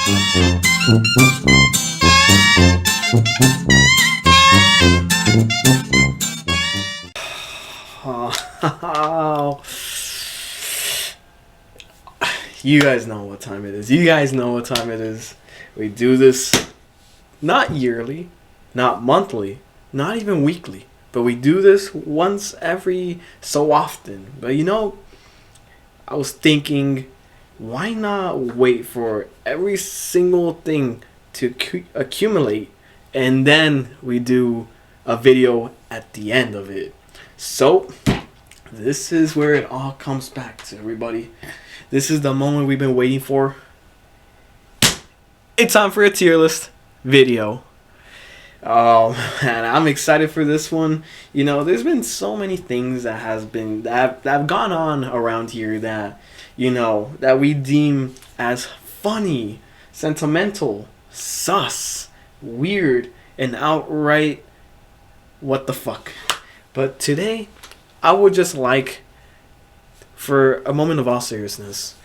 Oh, you guys know what time it is. You guys know what time it is. We do this not yearly, not monthly, not even weekly, but we do this once every so often. But you know, I was thinking, why not wait for every single thing to accumulate and then we do a video at the end of it? So, this is where it all comes back to, everybody. This is the moment we've been waiting for. It's time for a tier list video. And I'm excited for this one. You know, there's been so many things that have gone on around here that, you know, that we deem as funny, sentimental, sus, weird, and outright what the fuck. But today, I would just like, for a moment of all seriousness,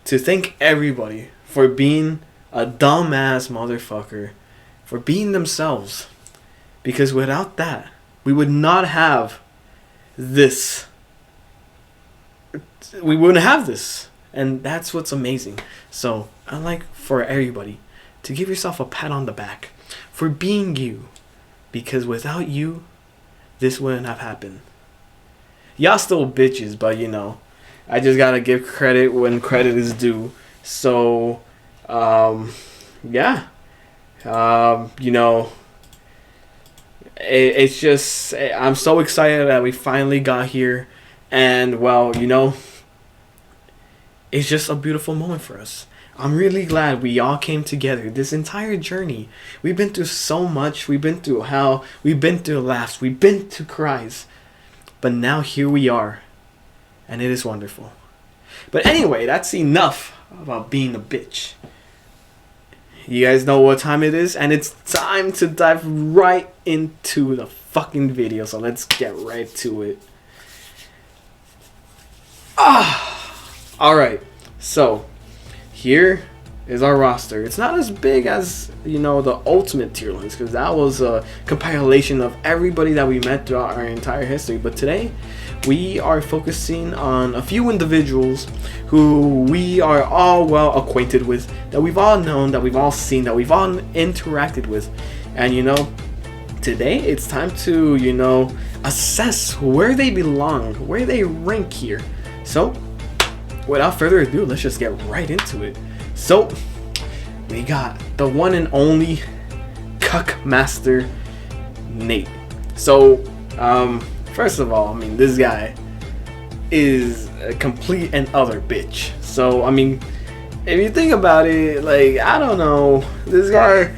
to thank everybody for being a dumbass motherfucker, for being themselves. Because without that, we would not have this. We wouldn't have this. And that's what's amazing. So, I'd like for everybody to give yourself a pat on the back for being you. Because without you, this wouldn't have happened. Y'all still bitches, but you know, I just gotta give credit when credit is due. So, yeah. You know, it's just, I'm so excited that we finally got here. And, well, you know, it's just a beautiful moment for us. I'm really glad we all came together this entire journey. We've been through so much. We've been through hell. We've been through laughs. We've been through cries. But now here we are. And it is wonderful. But anyway, that's enough about being a bitch. You guys know what time it is. And it's time to dive right into the fucking video. So let's get right to it. Alright. So, here is our roster. It's not as big as, you know, the ultimate tier list, because that was a compilation of everybody that we met throughout our entire history. But today, we are focusing on a few individuals who we are all well acquainted with, that we've all known, that we've all seen, that we've all interacted with. And, you know, today it's time to, you know, assess where they belong, where they rank here. So, without further ado, let's just get right into it. So, we got the one and only COK master, Nate. So, first of all, I mean, this guy is a complete and utter bitch. So, I mean, if you think about it, like, I don't know, this guy.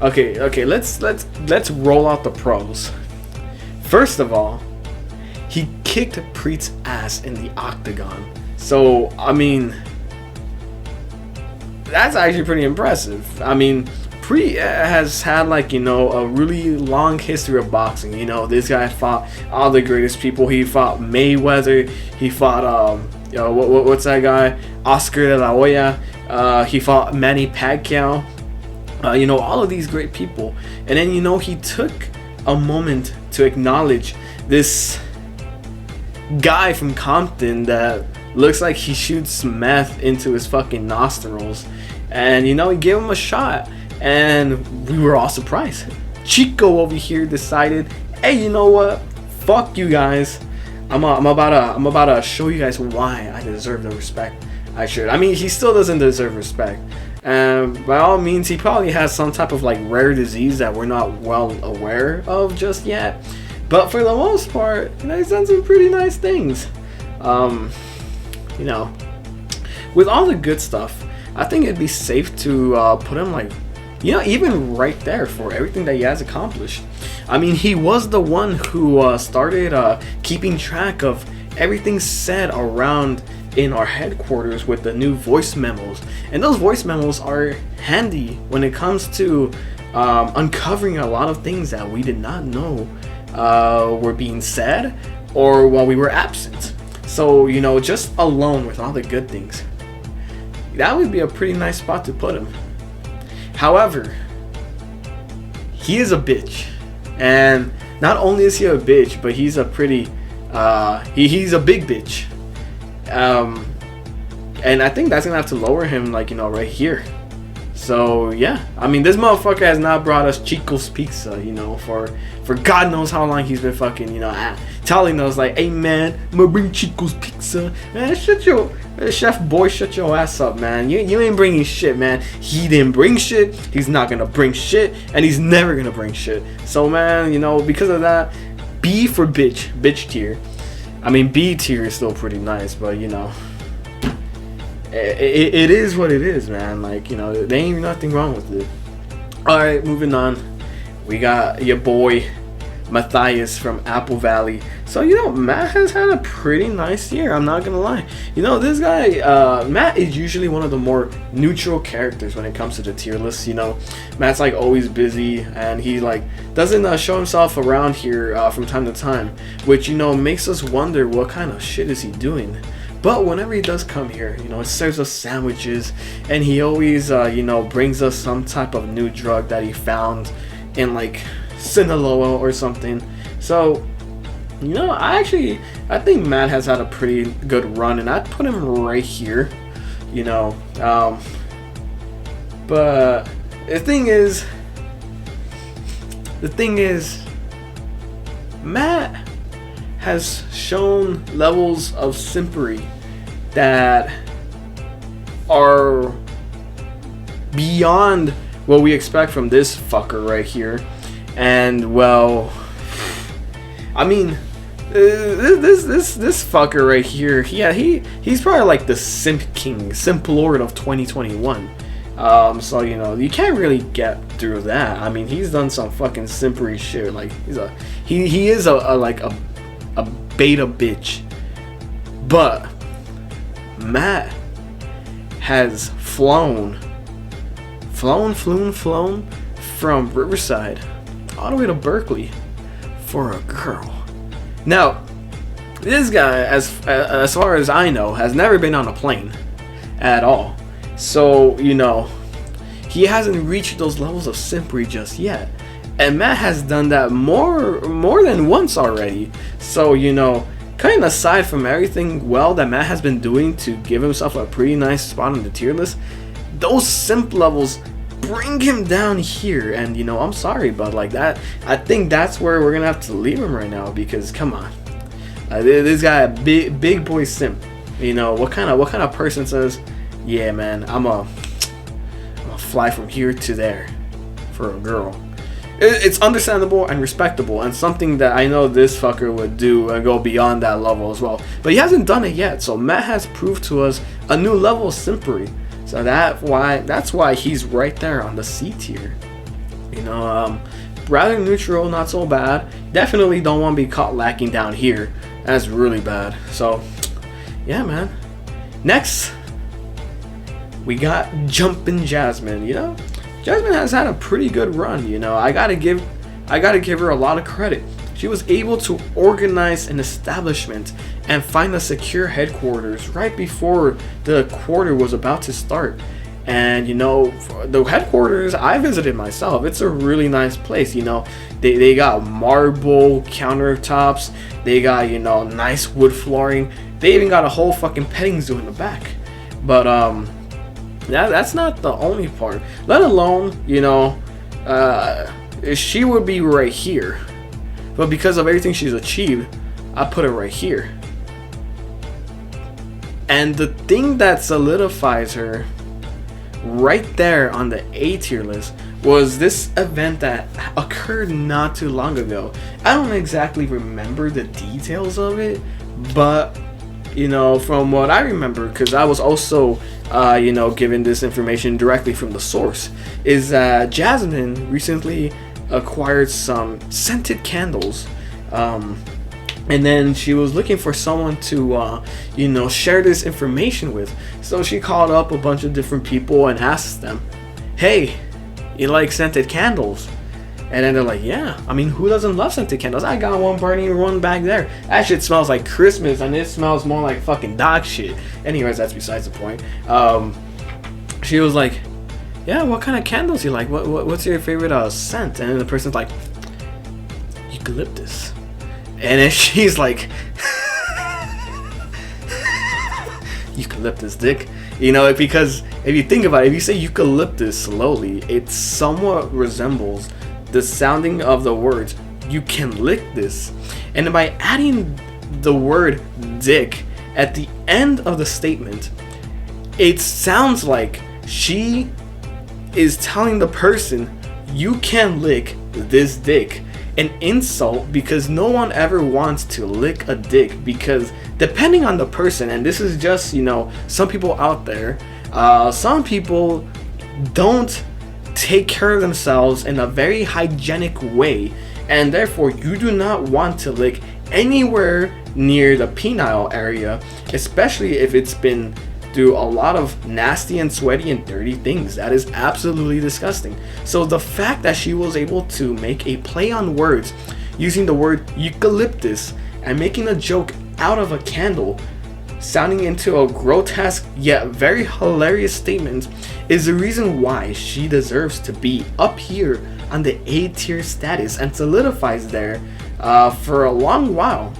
Okay, let's roll out the pros. First of all, he kicked Preet's ass in the octagon. So, I mean, that's actually pretty impressive. I mean, Preet has had, like, you know, a really long history of boxing. You know, this guy fought all the greatest people. He fought Mayweather. He fought, you know, what's that guy? Oscar de la Hoya. He fought Manny Pacquiao. You know, all of these great people. And then, you know, he took a moment to acknowledge this guy from Compton that looks like he shoots meth into his fucking nostrils. And, you know, he gave him a shot. And we were all surprised. Chico over here decided, hey, you know what? Fuck you guys. I'm about to show you guys why I deserve the respect I should. I mean, he still doesn't deserve respect. And by all means, he probably has some type of, like, rare disease that we're not well aware of just yet. But for the most part, you know, he's done some pretty nice things. You know, with all the good stuff, I think it'd be safe to put him, like, you know, even right there for everything that he has accomplished. I mean, he was the one who started keeping track of everything said around in our headquarters with the new voice memos. And those voice memos are handy when it comes to uncovering a lot of things that we did not know were being said or while we were absent. So, you know, just alone with all the good things, that would be a pretty nice spot to put him. However, he is a bitch, and not only is he a bitch, but he's a pretty he's a big bitch. And I think that's gonna have to lower him, like, you know, right here. So yeah, I mean, this motherfucker has not brought us Chico's Pizza, you know, for God knows how long he's been fucking, you know, telling us like, hey man, I'm gonna bring Chico's Pizza. Man, shut your chef boy, shut your ass up, man. You ain't bringing shit, man. He didn't bring shit. He's not gonna bring shit, and he's never gonna bring shit. So man, you know, because of that, B for bitch tier. I mean, B tier is still pretty nice, but you know, it is what it is, man. Like, you know, there ain't nothing wrong with it. Alright, moving on. We got your boy Matthias from Apple Valley. So, you know, Matt has had a pretty nice year, I'm not gonna lie. You know, this guy, Matt is usually one of the more neutral characters when it comes to the tier list. You know, Matt's like always busy, and he like doesn't show himself around here from time to time, which, you know, makes us wonder what kind of shit is he doing. But whenever he does come here, you know, it serves us sandwiches, and he always, you know, brings us some type of new drug that he found in like Sinaloa or something. So, you know, I think Matt has had a pretty good run, and I'd put him right here, you know. But the thing is, Matt has shown levels of simpery that are beyond what we expect from this fucker right here. And well, I mean, this fucker right here, he's probably like the simp king, simp lord of 2021. So, you know, you can't really get through that. I mean, he's done some fucking simpery shit. Like, he is a beta bitch. But Matt has flown from Riverside all the way to Berkeley for a girl. Now, this guy, as far as I know, has never been on a plane at all. So, you know, he hasn't reached those levels of simpery just yet. And Matt has done that more than once already. So, you know, cutting aside from everything well that Matt has been doing to give himself a pretty nice spot on the tier list, those simp levels bring him down here. And, you know, I'm sorry, but like that, I think that's where we're gonna have to leave him right now, because come on, this guy, big boy simp. You know, what kind of person says, yeah man, I'm a fly from here to there for a girl? It's understandable and respectable, and something that I know this fucker would do and go beyond that level as well. But he hasn't done it yet, so Matt has proved to us a new level of simpery. So that's why he's right there on the C tier. You know, rather neutral, not so bad. Definitely don't want to be caught lacking down here. That's really bad. So, yeah, man. Next, we got Jumpin' Jasmine. You know, Jasmine has had a pretty good run. You know, I gotta give her a lot of credit. She was able to organize an establishment and find a secure headquarters right before the quarter was about to start. And, you know, the headquarters, I visited myself. It's a really nice place. You know, they got marble countertops. They got, you know, nice wood flooring. They even got a whole fucking petting zoo in the back. But that's not the only part. Let alone, you know, she would be right here. But because of everything she's achieved, I put her right here. And the thing that solidifies her right there on the A tier list was this event that occurred not too long ago. I don't exactly remember the details of it, but, you know, from what I remember, because I was also, you know, given this information directly from the source, is that Jasmine recently acquired some scented candles, and then she was looking for someone to you know, share this information with. So she called up a bunch of different people and asked them, hey, you like scented candles? And then they're like, yeah, I mean, who doesn't love scented candles? I got one burning one back there. That shit smells like Christmas, and it smells more like fucking dog shit. Anyways, that's besides the point. she was like, yeah, what kind of candles you like? What's your favorite scent? And then the person's like, eucalyptus. And then she's like, eucalyptus dick. You know, because if you think about it, if you say eucalyptus slowly, it somewhat resembles the sounding of the words, you can lick this. And by adding the word dick at the end of the statement, it sounds like she is telling the person, you can lick this dick. An insult, because no one ever wants to lick a dick, because depending on the person, and this is just, you know, some people out there, some people don't take care of themselves in a very hygienic way, and therefore you do not want to lick anywhere near the penile area, especially if it's been through a lot of nasty and sweaty and dirty things. That is absolutely disgusting. So the fact that she was able to make a play on words using the word eucalyptus and making a joke out of a candle, sounding into a grotesque yet very hilarious statement, is the reason why she deserves to be up here on the A tier status and solidifies there for a long while.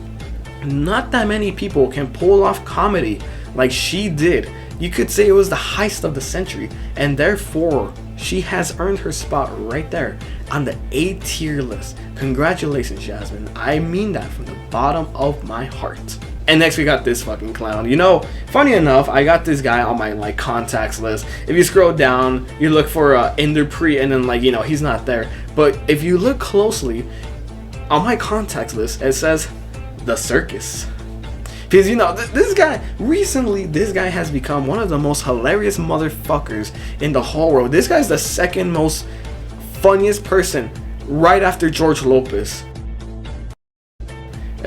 Not that many people can pull off comedy like she did. You could say it was the heist of the century, and therefore she has earned her spot right there on the A tier list. Congratulations, Jasmine. I mean that from the bottom of my heart. And next we got this fucking clown. You know, funny enough, I got this guy on my like contacts list. If you scroll down, you look for Inderpreet, and then like, you know, he's not there. But if you look closely on my contacts list, it says the circus. Because, you know, this guy, recently, this guy has become one of the most hilarious motherfuckers in the whole world. This guy's the second most funniest person right after George Lopez.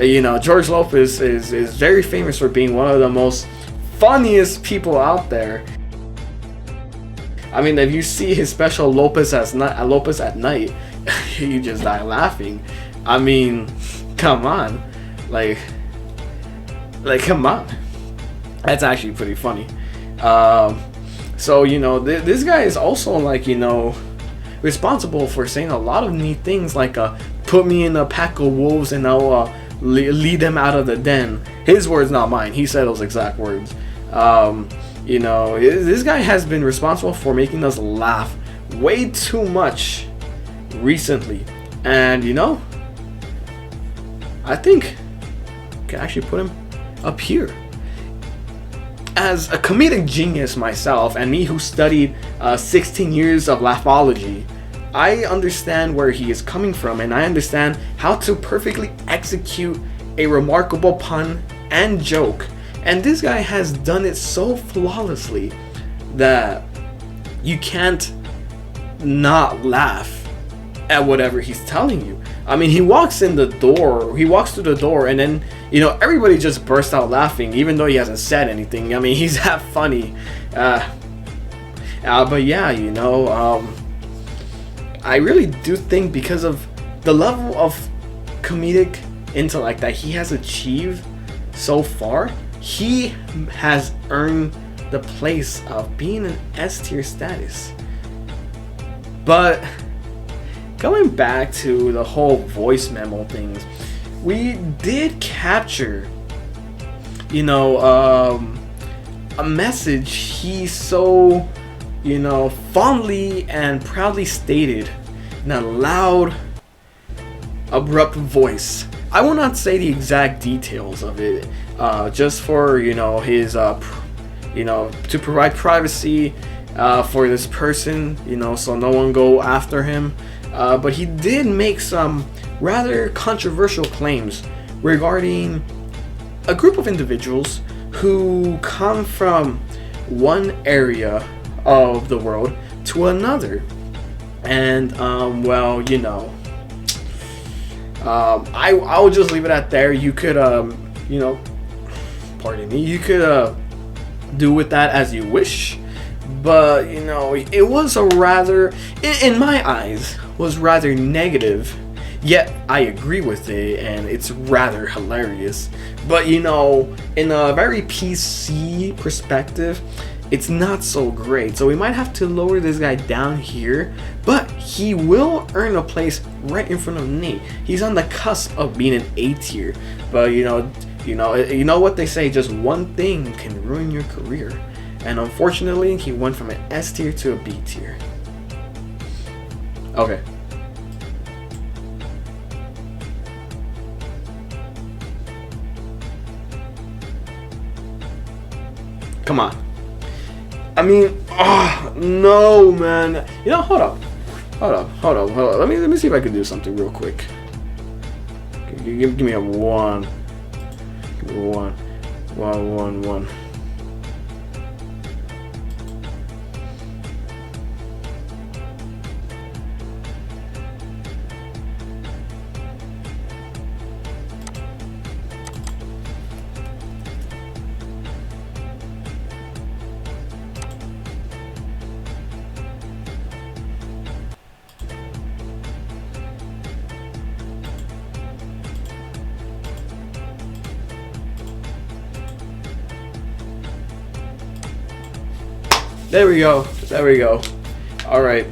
You know, George Lopez is very famous for being one of the most funniest people out there. I mean, if you see his special Lopez at Night, you just die laughing. I mean, come on. Like, come on. That's actually pretty funny. So, you know, this guy is also, like, you know, responsible for saying a lot of neat things, like, put me in a pack of wolves and I'll lead them out of the den. His words, not mine. He said those exact words. You know, this guy has been responsible for making us laugh way too much recently. And, you know, I think I can actually put him up here. As a comedic genius myself, and me who studied 16 years of laughology, I understand where he is coming from, and I understand how to perfectly execute a remarkable pun and joke. And this guy has done it so flawlessly that you can't not laugh at whatever he's telling you. I mean, he walks through the door, and then, you know, everybody just bursts out laughing, even though he hasn't said anything. I mean, he's that funny. But yeah, you know, I really do think because of the level of comedic intellect that he has achieved so far, he has earned the place of being an S tier status. But going back to the whole voice memo things, we did capture, you know, a message he so, you know, fondly and proudly stated in a loud, abrupt voice. I will not say the exact details of it, just for, you know, his, you know, to provide privacy for this person, you know, so no one go after him. But he did make some rather controversial claims regarding a group of individuals who come from one area of the world to another. And, well, you know, I will just leave it at there. You could, you know, pardon me, you could do with that as you wish. But, you know, it was a rather, in my eyes, was rather negative, yet I agree with it, and it's rather hilarious. But, you know, in a very PC perspective, it's not so great. So we might have to lower this guy down here, but he will earn a place right in front of Nate. He's on the cusp of being an A tier, but you know what they say, just one thing can ruin your career. And unfortunately, he went from an S tier to a B tier. Okay. Come on. I mean, oh, no, man. You know, hold up. Let me see if I can do something real quick. Give me a 1. Give me 1. There we go. All right,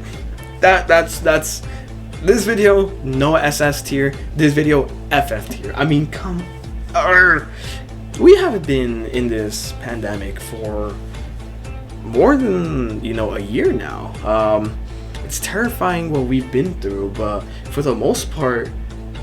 that's this video. No SS tier. This video FF tier. I mean, come. We have been in this pandemic for more than a year now. It's terrifying what we've been through, but for the most part,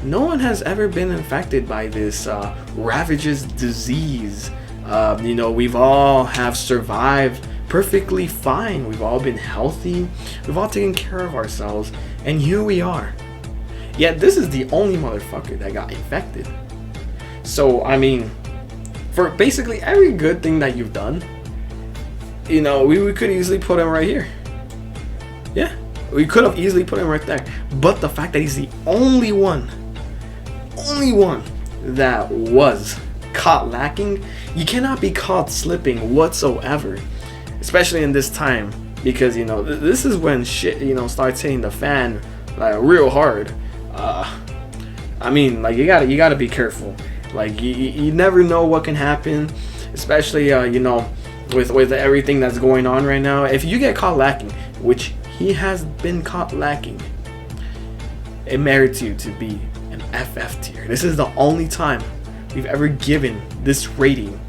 no one has ever been infected by this ravages disease. We've all have survived perfectly fine. We've all been healthy. We've all taken care of ourselves, and here we are. Yet this is the only motherfucker that got infected. So I mean, for basically every good thing that you've done, we could easily put him right here. Yeah, we could have easily put him right there. But the fact that he's the only one that was caught lacking, you cannot be caught slipping whatsoever. Especially in this time, because this is when shit starts hitting the fan like real hard. I mean, like you gotta be careful. Like you never know what can happen, especially with everything that's going on right now. If you get caught lacking, which he has been caught lacking, it merits you to be an FF tier. This is the only time we've ever given this rating.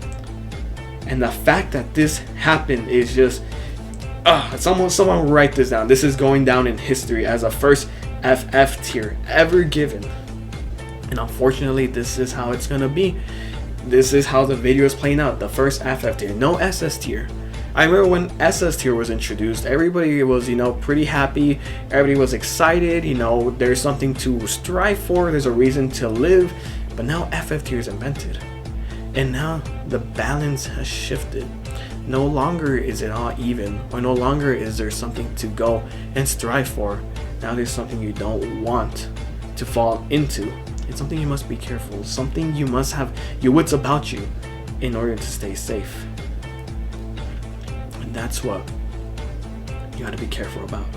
And the fact that this happened is just, someone write this down. This is going down in history as a first FF tier ever given. And unfortunately, this is how it's gonna be. This is how the video is playing out. The first FF tier, no SS tier. I remember when SS tier was introduced, everybody was, pretty happy. Everybody was excited. There's something to strive for. There's a reason to live. But now FF tier is invented. And now the balance has shifted. No longer is it all even, or no longer is there something to go and strive for. Now there's something you don't want to fall into. It's something you must be careful, something you must have your wits about you in order to stay safe. And that's what you gotta be careful about.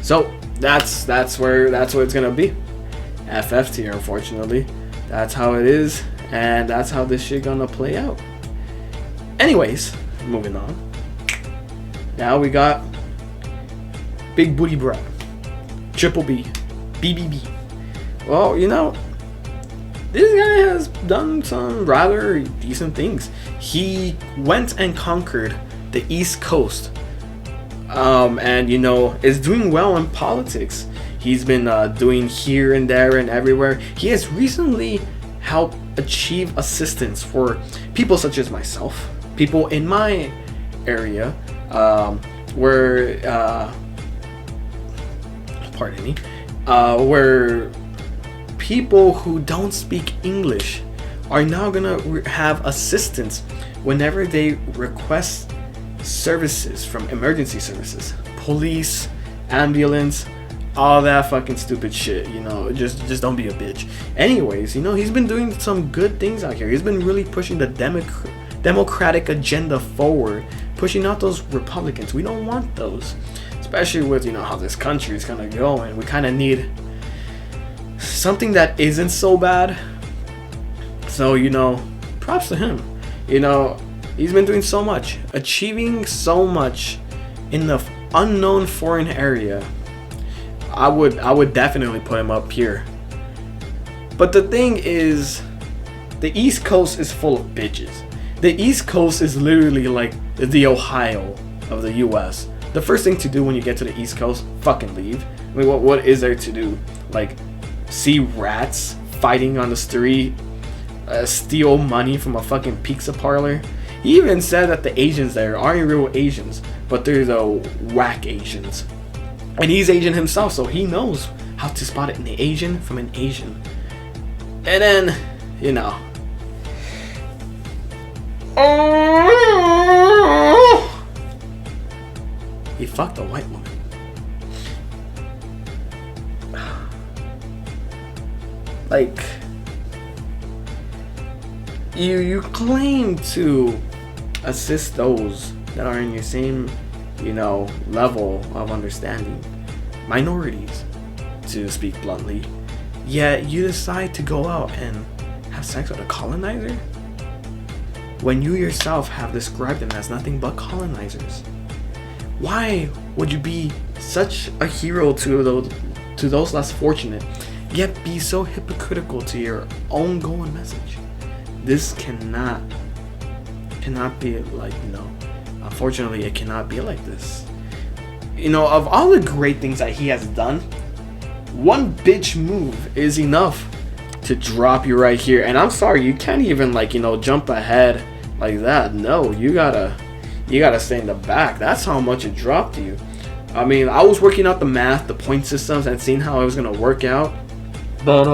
So that's what it's gonna be. FF tier, unfortunately. That's how it is. And that's how this shit gonna play out. Anyways, moving on. Now we got Big Booty Brat, Triple B, BBB. Well, this guy has done some rather decent things. He went and conquered the East Coast, and is doing well in politics. He's been doing here and there and everywhere. He has recently helped achieve assistance for people such as myself, people in my area, where people who don't speak English are now gonna have assistance whenever they request services from emergency services, police, ambulance, all that fucking stupid shit. Just don't be a bitch. Anyways, he's been doing some good things out here. He's been really pushing the democratic agenda forward, pushing out those Republicans. We don't want those, especially with how this country is gonna go, and we kind of need something that isn't so bad. So props to him. He's been doing so much, achieving so much in the unknown foreign area. I would definitely put him up here. But the thing is, the East Coast is full of bitches. The East Coast is literally like the Ohio of the US. The first thing to do when you get to the East Coast, fucking leave. I mean, what is there to do? Like, see rats fighting on the street, steal money from a fucking pizza parlor. He even said that the Asians there aren't real Asians, but they're the whack Asians. And he's Asian himself, so he knows how to spot an Asian from an Asian. And then, you know. He fucked a white woman. Like, you claim to assist those that are in your same, you know, level of understanding, minorities, to speak bluntly, yet you decide to go out and have sex with a colonizer when you yourself have described them as nothing but colonizers. Why would you be such a hero to those less fortunate, yet be so hypocritical to your own goal and message? This cannot be like, you know, unfortunately it cannot be like this. You know, of all the great things that he has done, one bitch move is enough to drop you right here. And I'm sorry, you can't even, like, you know, jump ahead like that. No, you gotta stay in the back. That's how much it dropped you. I mean, I was working out the math, the point systems, and seeing how it was gonna work out, but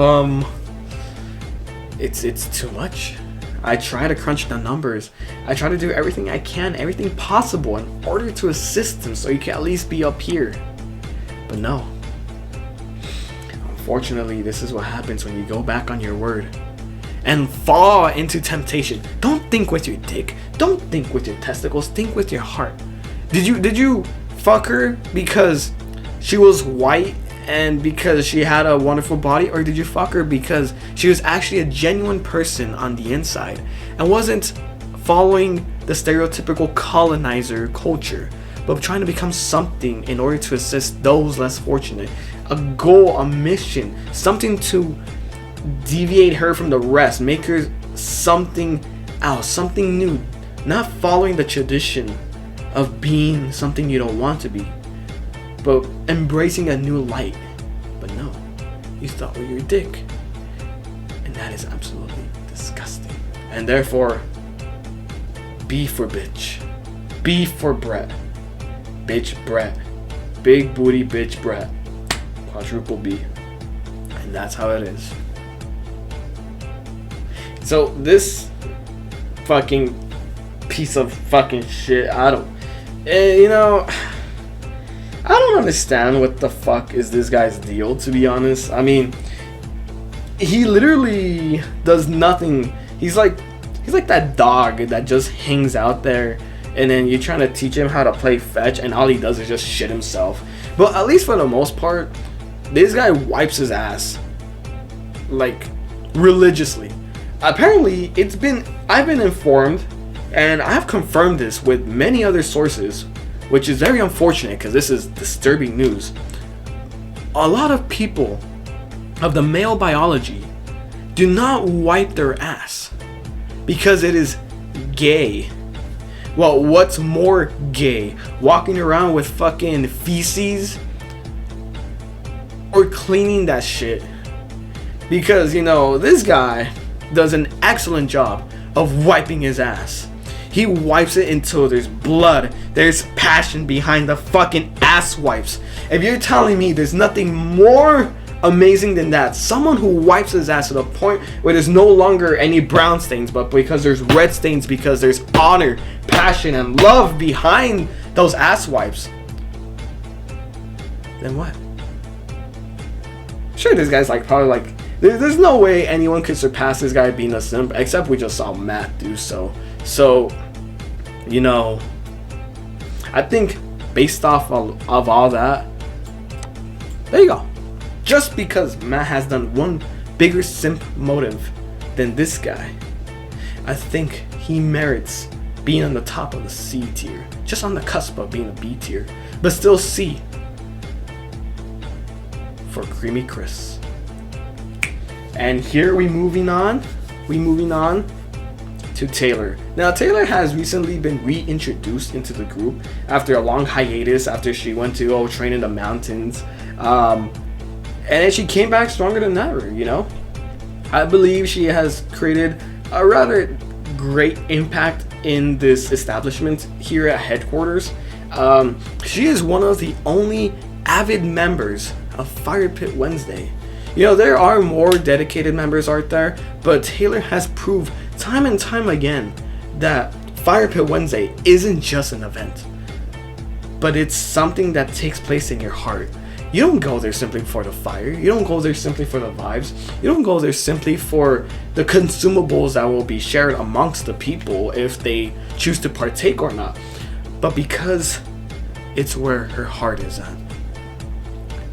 it's too much. I try to crunch the numbers. I try to do everything I can, everything possible in order to assist him so you can at least be up here. But no. Unfortunately, this is what happens when you go back on your word and fall into temptation. Don't think with your dick. Don't think with your testicles. Think with your heart. Did you fuck her because she was white and because she had a wonderful body, or did you fuck her because she was actually a genuine person on the inside and wasn't following the stereotypical colonizer culture, but trying to become something in order to assist those less fortunate? A goal, a mission, something to deviate her from the rest, make her something else, something new, not following the tradition of being something you don't want to be, but embracing a new light. But no, you thought with your dick, and that is absolutely disgusting. And therefore, B for bitch, B for Brett, bitch Brett, big booty bitch Brett, quadruple B, and that's how it is. So this fucking piece of fucking shit, I don't understand what the fuck is this guy's deal, to be honest. I mean, he literally does nothing. He's like that dog that just hangs out there, and then you're trying to teach him how to play fetch, and all he does is just shit himself. But at least for the most part, this guy wipes his ass, like, religiously. Apparently, I've been informed, and I've confirmed this with many other sources, which is very unfortunate because this is disturbing news. A lot of people of the male biology do not wipe their ass because it is gay. Well, what's more gay? Walking around with fucking feces or cleaning that shit? Because, you know, this guy does an excellent job of wiping his ass. He wipes it until there's blood. There's passion behind the fucking ass wipes. If you're telling me there's nothing more amazing than that, someone who wipes his ass to the point where there's no longer any brown stains, but because there's red stains, because there's honor, passion, and love behind those ass wipes, then what? Sure, this guy's like probably like, there's no way anyone could surpass this guy being a simp, except we just saw Matt do so. So, you know, I think based off of all that, there you go. Just because Matt has done one bigger simp motive than this guy, I think he merits being on the top of the C tier, just on the cusp of being a B tier, but still C for Creamy Chris. And here we moving on to Taylor. Now Taylor has recently been reintroduced into the group after a long hiatus, after she went to train in the mountains, and then she came back stronger than ever. You know, I believe she has created a rather great impact in this establishment here at headquarters. She is one of the only avid members of Fire Pit Wednesday. You know, there are more dedicated members out there, but Taylor has proved time and time again that Fire Pit Wednesday isn't just an event, but it's something that takes place in your heart. You don't go there simply for the fire. You don't go there simply for the vibes. You don't go there simply for the consumables that will be shared amongst the people if they choose to partake or not, but because it's where her heart is at.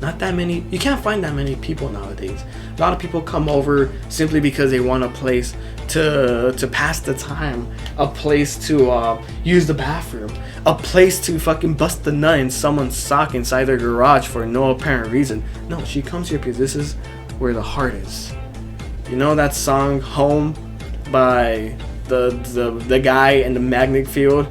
Not that many, you can't find that many people nowadays. A lot of people come over simply because they want a place to pass the time, a place to use the bathroom, a place to fucking bust the nut in someone's sock inside their garage for no apparent reason. No, she comes here because this is where the heart is. You know that song Home by the guy in the magnet field?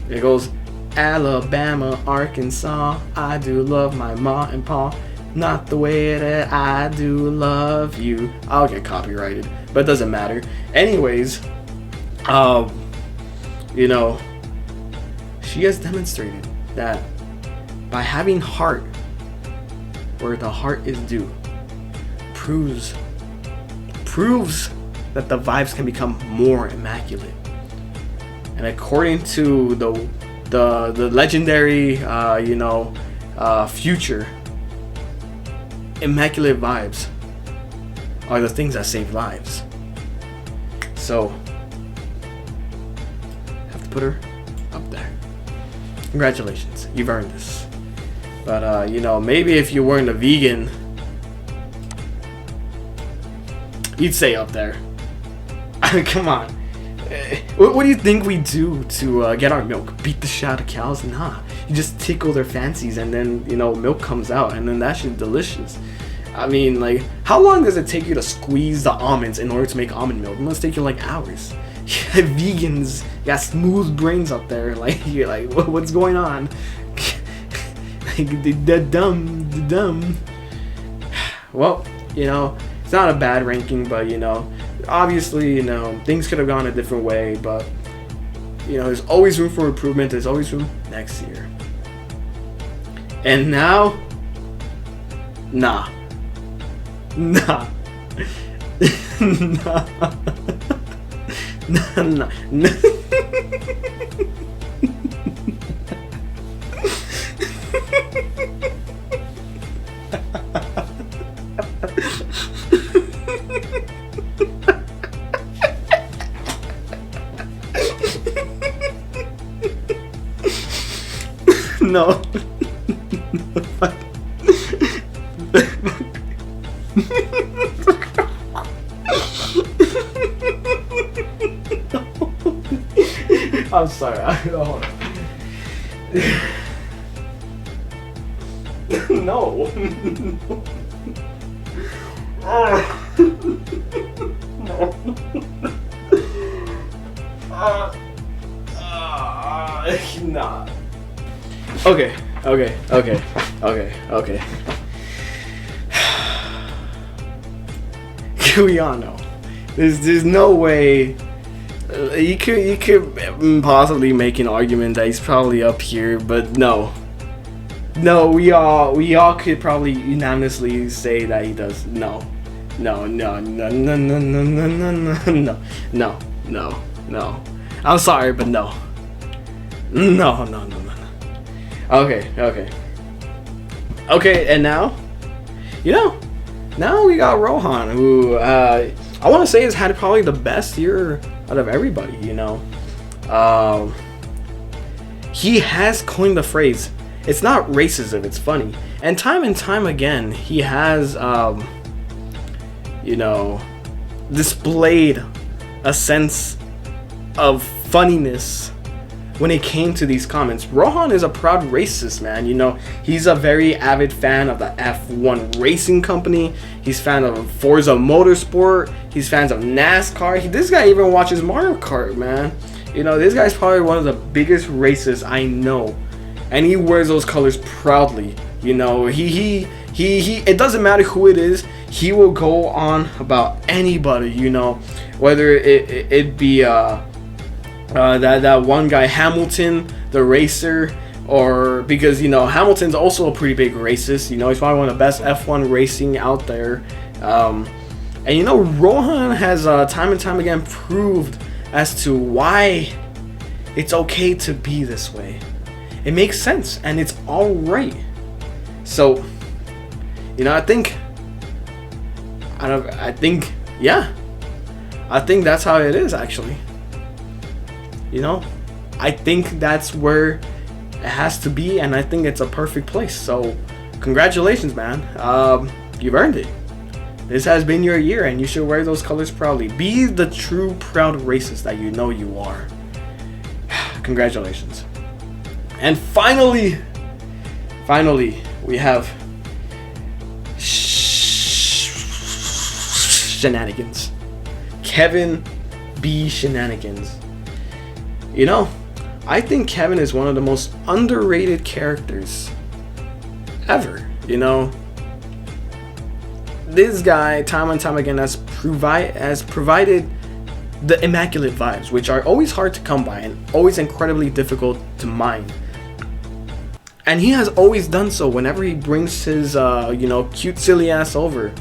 It goes, Alabama, Arkansas, I do love my ma and pa, not the way that I do love you. I'll get copyrighted, but it doesn't matter. Anyways, you know, she has demonstrated that by having heart where the heart is due, proves that the vibes can become more immaculate. And according to the legendary, Future, immaculate vibes are the things that save lives. So, have to put her up there. Congratulations, you've earned this. But maybe if you weren't a vegan, you'd say up there. Come on. What do you think we do to get our milk? Beat the shit out of cows? Nah. You just tickle their fancies and then, milk comes out and then that shit's delicious. I mean, like, how long does it take you to squeeze the almonds in order to make almond milk? It must take you like hours. Vegans got smooth brains up there. Like, you're like, what's going on? Like, the dumb. Well, it's not a bad ranking, but, obviously, things could have gone a different way, but, there's always room for improvement. There's always room next year. And now, nah. Nah. Nah. Nah. Nah. No. I'm sorry. Hold on. No. Nah. Okay. We all know. There's no way you could possibly make an argument that he's probably up here, but no, we all could probably unanimously say that he does. No. I'm sorry, but no. No. Okay, and now, now we got Rohan, who I want to say has had probably the best year out of everybody. He has coined the phrase, "It's not racism, it's funny," and time again he has, displayed a sense of funniness when it came to these comments. Rohan is a proud racist, man. You know, he's a very avid fan of the F1 racing company. He's fan of Forza Motorsport. He's fans of NASCAR. This guy even watches Mario Kart, man. You know, this guy's probably one of the biggest racists I know, and he wears those colors proudly. You know, he it doesn't matter who it is, he will go on about anybody, you know, whether it be that one guy Hamilton, the racer, or because, you know, Hamilton's also a pretty big racist. You know, he's probably one of the best F1 racing out there. And you know, Rohan has time and time again proved as to why it's okay to be this way. It makes sense and it's all right. So, you know, I think that's how it is, actually. You know, I think that's where it has to be, and I think it's a perfect place. So, congratulations, man. You've earned it. This has been your year, and you should wear those colors proudly. Be the true proud racist that you know you are. Congratulations. And finally, we have Shenanigans. Kevin B. Shenanigans. You know, I think Kevin is one of the most underrated characters ever. You know, this guy time and time again has provided the immaculate vibes, which are always hard to come by and always incredibly difficult to mine. And he has always done so whenever he brings his you know, cute silly ass over.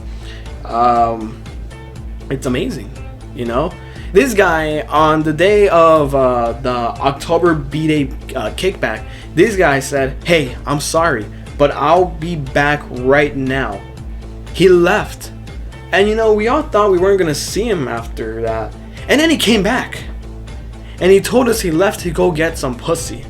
It's amazing, you know. This guy, on the day of the October B-Day kickback, this guy said, "Hey, I'm sorry, but I'll be back right now." He left. And you know, we all thought we weren't going to see him after that. And then he came back. And he told us he left to go get some pussy.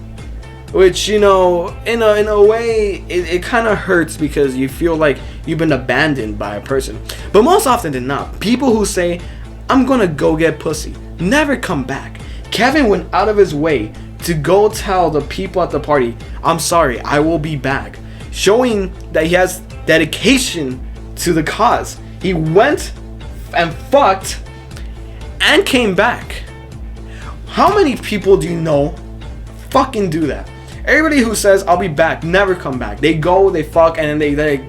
Which, you know, in a way, it kind of hurts because you feel like you've been abandoned by a person. But most often than not, people who say, "I'm gonna go get pussy," never come back. Kevin went out of his way to go tell the people at the party, "I'm sorry, I will be back," showing that he has dedication to the cause. He went and fucked and came back. How many people do you know fucking do that? Everybody who says, "I'll be back," never come back. They go, they fuck, and then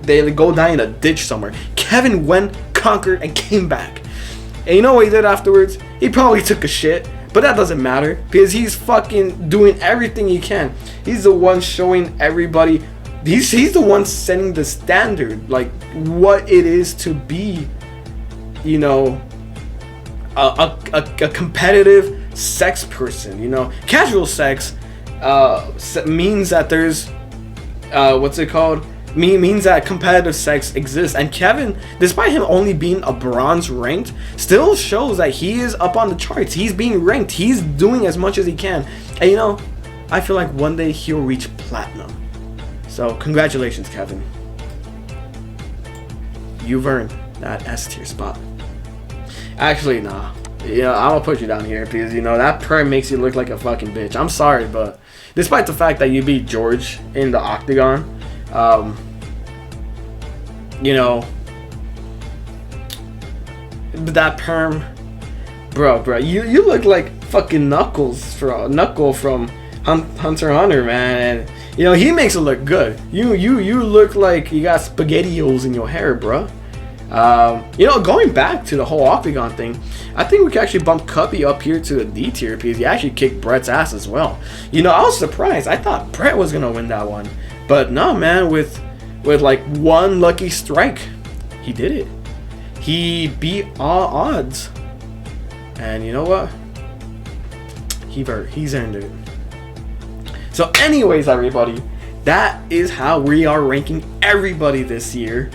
they go die in a ditch somewhere. Kevin went, conquered, and came back. And you know what he did afterwards? He probably took a shit, but that doesn't matter because he's fucking doing everything he can. He's the one showing everybody. He's the one setting the standard, like what it is to be, you know, a competitive sex person. You know, casual sex means that there's what's it called? Means that competitive sex exists. And Kevin, despite him only being a bronze ranked, still shows that he is up on the charts. He's being ranked. He's doing as much as he can. And you know, I feel like one day he'll reach platinum. So congratulations, Kevin. You've earned that S tier spot. Actually, nah. Yeah, I'm gonna put you down here because, you know, that prayer makes you look like a fucking bitch. I'm sorry, but despite the fact that you beat George in the octagon, you know, that perm, bro, you look like fucking Knuckle from Hunter x Hunter, man. And you know, he makes it look good. You look like you got spaghettios in your hair, bro. You know, going back to the whole octagon thing, I think we can actually bump Cubby up here to the D tier because he actually kicked Brett's ass as well. You know, I was surprised. I thought Brett was gonna win that one, but no, man. With like one lucky strike, he did it. He beat all odds, and you know what? He's earned it. So, anyways, everybody, that is how we are ranking everybody this year.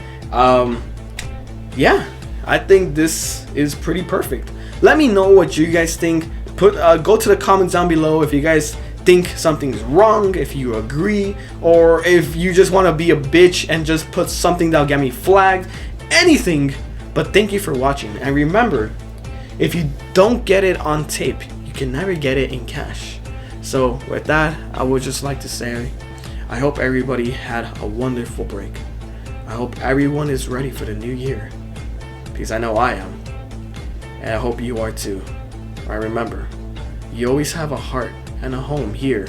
Yeah, I think this is pretty perfect. Let me know what you guys think. Go to the comments down below if you guys think something's wrong, if you agree, or if you just want to be a bitch and just put something that'll get me flagged. Anything. But thank you for watching. And remember, if you don't get it on tape, you can never get it in cash. So with that, I would just like to say, I hope everybody had a wonderful break. I hope everyone is ready for the new year, because I know I am, and I hope you are too. I remember, you always have a heart and a home here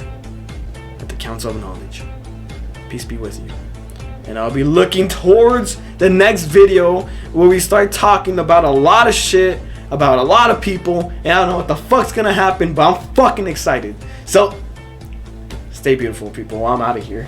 at the Council of Knowledge. Peace be with you. And I'll be looking towards the next video where we start talking about a lot of shit, about a lot of people, and I don't know what the fuck's gonna happen, but I'm fucking excited. So, stay beautiful, people. I'm out of here.